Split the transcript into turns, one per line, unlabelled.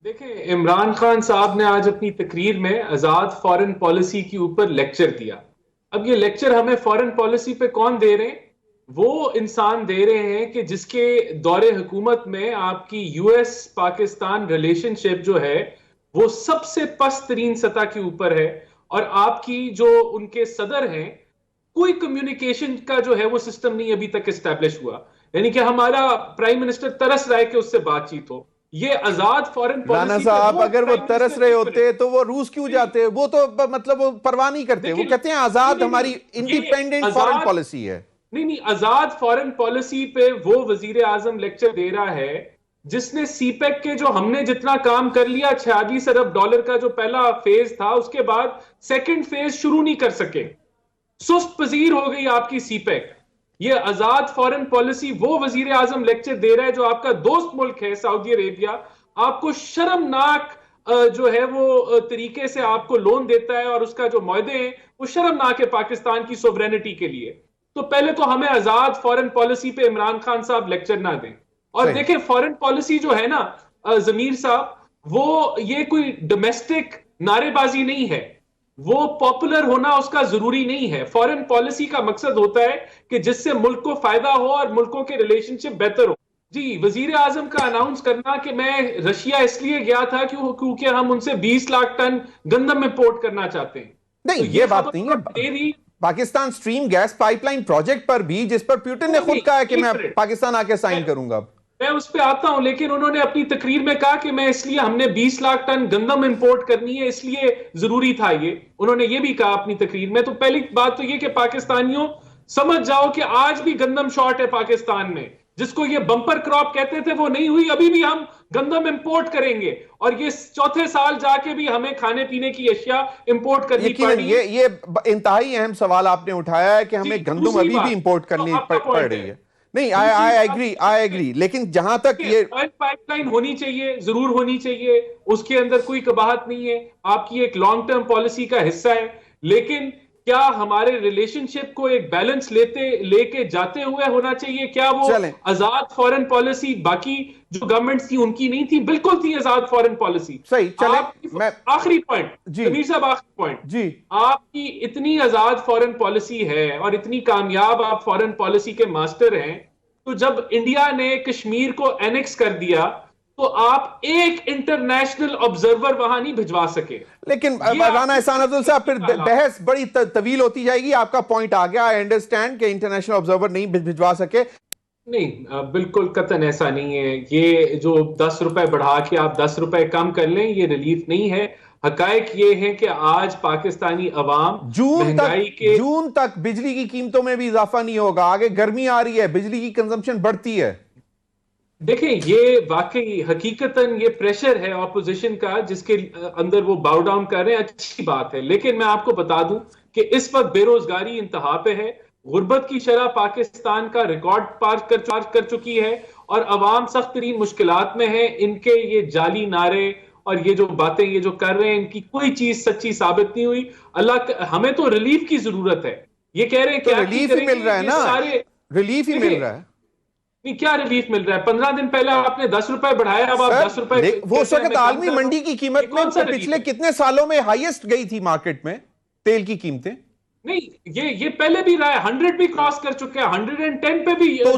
دیکھیں، عمران خان صاحب نے آج اپنی تقریر میں آزاد فارن پالیسی کے اوپر لیکچر دیا. اب یہ لیکچر ہمیں فارن پالیسی پہ کون دے رہے ہیں؟ وہ انسان دے رہے ہیں کہ جس کے دور حکومت میں آپ کی یو ایس پاکستان ریلیشن شپ جو ہے وہ سب سے پست ترین سطح کے اوپر ہے، اور آپ کی جو ان کے صدر ہیں، کوئی کمیونیکیشن کا جو ہے وہ سسٹم نہیں ابھی تک اسٹیبلش ہوا. یعنی کہ ہمارا پرائم منسٹر ترس رہا ہے کہ اس سے بات چیت ہو. یہ آزاد فارن
رانا
پالیسی
صاحب اگر وہ ترس رہے ہوتے تو وہ روس کیوں جاتے؟ وہ تو مطلب وہ پرواہ نہیں کرتے، وہ کہتے ہیں آزاد ہماری انڈیپینڈنٹ فارن پالیسی ہے.
نہیں، آزاد فارن پالیسی پہ وہ وزیر اعظم لیکچر دے رہا ہے جس نے سی پیک کے جو ہم نے جتنا کام کر لیا $46 ارب کا جو پہلا فیز تھا، اس کے بعد سیکنڈ فیز شروع نہیں کر سکے. سست پذیر ہو گئی آپ کی سی پیک. یہ آزاد فارن پالیسی وہ وزیر اعظم لیکچر دے رہا ہے جو آپ کا دوست ملک ہے سعودی عربیہ، آپ کو شرمناک جو ہے وہ طریقے سے آپ کو لون دیتا ہے، اور اس کا جو معاہدے ہیں وہ شرمناک ہے پاکستان کی سوورینٹی کے لیے. تو پہلے تو ہمیں آزاد فارن پالیسی پہ عمران خان صاحب لیکچر نہ دیں. اور دیکھیں، فارن پالیسی جو ہے نا ضمیر صاحب، وہ یہ کوئی ڈومیسٹک نعرے بازی نہیں ہے، وہ پاپولر ہونا اس کا ضروری نہیں ہے. فارن پالیسی کا مقصد ہوتا ہے کہ جس سے ملک کو فائدہ ہو اور ملکوں کے ریلیشن شپ بہتر ہو. جی، وزیر اعظم کا اناؤنس کرنا کہ میں رشیا اس لیے گیا تھا کیونکہ ہم ان سے 20 لاکھ ٹن گندم امپورٹ کرنا چاہتے ہیں.
نہیں، یہ بات نہیں ہے. Pakistan stream gas pipeline project پر بھی، جس پر پیوٹن نے خود کہا ہے کہ میں پاکستان آ کے سائن کروں گا،
میں اس پہ آتا ہوں، لیکن انہوں نے اپنی تقریر میں کہا کہ میں اس لیے ہم نے 20 لاکھ ٹن گندم امپورٹ کرنی ہے، اس لیے ضروری تھا. یہ انہوں نے یہ بھی کہا اپنی تقریر میں. تو پہلی بات تو یہ کہ پاکستانیوں سمجھ جاؤ کہ آج بھی گندم شارٹ ہے پاکستان میں. جس کو یہ بمپر کراپ کہتے تھے وہ نہیں ہوئی، ابھی بھی ہم گندم امپورٹ کریں گے، اور یہ چوتھے سال جا کے بھی ہمیں کھانے پینے کی اشیاء امپورٹ کرنی پڑی.
یہ انتہائی اہم سوال آپ نے اٹھایا ہے کہ ہمیں گندم ابھی بھی امپورٹ کرنی پڑ رہی ہے. نہیں، I agree لیکن جہاں تک یہ
پائپ لائن ہونی چاہیے، ضرور ہونی چاہیے، اس کے اندر کوئی قباحت نہیں ہے، آپ کی ایک لانگ ٹرم پالیسی کا حصہ ہے. لیکن کیا ہمارے ریلیشن شپ کو ایک بیلنس لے کے جاتے ہوئے ہونا چاہیے؟ کیا وہ آزاد فارن پالیسی باقی جو گورنمنٹس تھی ان کی نہیں تھی؟ بالکل تھی آزاد فارن پالیسی.
صحیح. چلیں،
آخری پوائنٹ امیر صاحب، آخری پوائنٹ.
جی،
آپ کی اتنی آزاد فارن پالیسی ہے اور اتنی کامیاب آپ فارن پالیسی کے ماسٹر ہیں، تو جب انڈیا نے کشمیر کو اینکس کر دیا تو آپ ایک انٹرنیشنل آبزرور وہاں نہیں بھجوا سکے.
لیکن رانا احسان افضل صاحب، پھر بحث بڑی طویل ہوتی جائے گی. آپ کا پوائنٹ آ گیا، آئی انڈرسٹینڈ کہ انٹرنیشنل آبزرور نہیں بھجوا سکے.
نہیں، بالکل قطعاً ایسا نہیں ہے. یہ جو 10 روپے بڑھا کے آپ 10 روپے کم کر لیں، یہ ریلیف نہیں ہے. حقائق یہ ہیں کہ آج پاکستانی عوام
جون تک بجلی کی قیمتوں میں بھی اضافہ نہیں ہوگا. آگے گرمی آ رہی ہے، بجلی کی کنزمپشن بڑھتی ہے.
دیکھیں، یہ واقعی حقیقتاً یہ پریشر ہے اپوزیشن کا جس کے اندر وہ باؤ ڈاؤن کر رہے ہیں، اچھی بات ہے. لیکن میں آپ کو بتا دوں کہ اس وقت بے روزگاری انتہا پہ ہے، غربت کی شرح پاکستان کا ریکارڈ پار کر چکی ہے، اور عوام سخت ترین مشکلات میں ہے. ان کے یہ جعلی نعرے اور یہ جو باتیں یہ جو کر رہے ہیں، ان کی کوئی چیز سچی ثابت نہیں ہوئی. ہمیں تو ریلیف کی ضرورت ہے. یہ کہہ رہے ہیں کیا
ریلیف ہی مل رہا ہے نا، ریلیف ہی مل رہا ہے.
کیا ریلیف مل رہا ہے؟ 15 دن پہلے آپ نے 10 روپے بڑھایا، اب آپ 10 روپے.
وہ اس وقت عالمی منڈی کی قیمت میں پچھلے کتنے سالوں میں ہائیسٹ گئی تھی مارکیٹ میں تیل کی قیمتیں.
نہیں، یہ پہلے بھی رہا ہے، 100 بھی کراس کر چکے ہیں، 110 پہ بھی